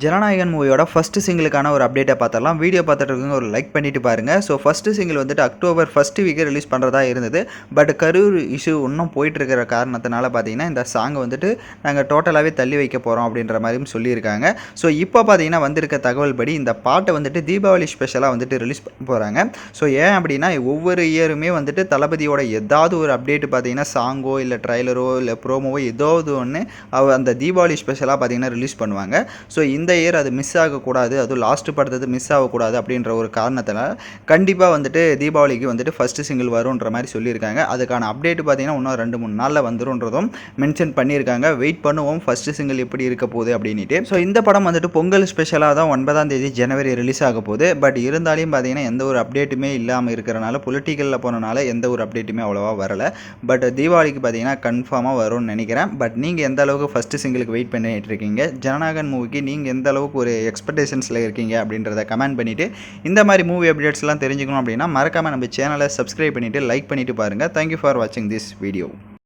ஜனநாயகன் மூவியோட ஃபர்ஸ்ட் சிங்கிளுக்கான ஒரு அப்டேட்டை பார்த்துடலாம். வீடியோ பார்த்துட்டு இருக்கவங்க ஒரு லைக் பண்ணிட்டு பாருங்க. ஸோ ஃபர்ஸ்ட் சிங்கிள் வந்துட்டு அக்டோபர் ஃபர்ஸ்ட் வீக்கே ரிலீஸ் பண்ணுறதா இருந்தது. பட் கரூர் இஷ்யூ இன்னும் போயிட்டு இருக்கிற காரணத்தினால பார்த்தீங்கன்னா இந்த சாங்கை வந்துட்டு நாங்கள் டோட்டலாகவே தள்ளி வைக்க போகிறோம் அப்படின்ற மாதிரியும் சொல்லியிருக்காங்க. ஸோ இப்போ பார்த்தீங்கன்னா வந்திருக்க தகவல் படி இந்த பாட்டை வந்துட்டு தீபாவளி ஸ்பெஷலாக வந்துட்டு ரிலீஸ் பண்ண போகிறாங்க. ஸோ ஏன் அப்படின்னா ஒவ்வொரு இயருமே வந்துட்டு தளபதியோட ஏதாவது ஒரு அப்டேட் பார்த்தீங்கன்னா சாங்கோ இல்லை ட்ரைலரோ இல்லை ப்ரோமோவோ ஏதாவது ஒன்று அந்த தீபாவளி ஸ்பெஷலாக பார்த்தீங்கன்னா ரிலீஸ் பண்ணுவாங்க. ஸோ இந்த இயர் அது மிஸ் ஆகக்கூடாது, அதுவும் லாஸ்ட்டு படுத்தது மிஸ் ஆகக்கூடாது அப்படின்ற ஒரு காரணத்தினால் கண்டிப்பாக வந்துட்டு தீபாவளிக்கு வந்துட்டு ஃபஸ்ட்டு சிங்கிள் வரும்ன்ற மாதிரி சொல்லியிருக்காங்க. அதுக்கான அப்டேட் பார்த்தீங்கன்னா இன்னும் 2-3 நாளில் வந்துருன்றதும் மென்ஷன் பண்ணியிருக்காங்க. வெயிட் பண்ணுவோம் ஃபஸ்ட்டு சிங்கிள் எப்படி இருக்க போகுது அப்படின்ட்டு. ஸோ இந்த படம் வந்துட்டு பொங்கல் ஸ்பெஷலாக தான் 9ஆம் தேதி ஜனவரி ரிலீஸ் ஆக போகுது. பட் இருந்தாலும் பார்த்தீங்கன்னா எந்த ஒரு அப்டேட்டுமே இல்லாமல் இருக்கிறனால பொலிட்டிக்கலில் போனனால எந்த ஒரு அப்டேட்டுமே அவ்வளோவா வரலை. பட் தீபாவளிக்கு பார்த்தீங்கன்னா கன்ஃபார்மாக வரும்னு நினைக்கிறேன். பட் நீங்கள் எந்த அளவுக்கு ஃபஸ்ட்டு சிங்கிளுக்கு வெயிட் பண்ணிட்டு இருக்கீங்க, ஜனநாயகன் மூவிக்கு நீங்கள் எந்த அளவுக்கு ஒரு எக்ஸ்பெக்டேஷன்ஸில் இருக்கீங்க அப்படின்றத கமெண்ட் பண்ணிவிட்டு இந்த மாதிரி மூவி அப்டேட்ஸ்லாம் தெரிஞ்சுக்கணும் அப்படின்னா மறக்காமல் நம்ம சேனலை சப்ஸ்கிரைப் பண்ணிவிட்டு லைக் பண்ணிவிட்டு பாருங்கள். தேங்க்யூ ஃபார் வாட்சிங் திஸ் வீடியோ.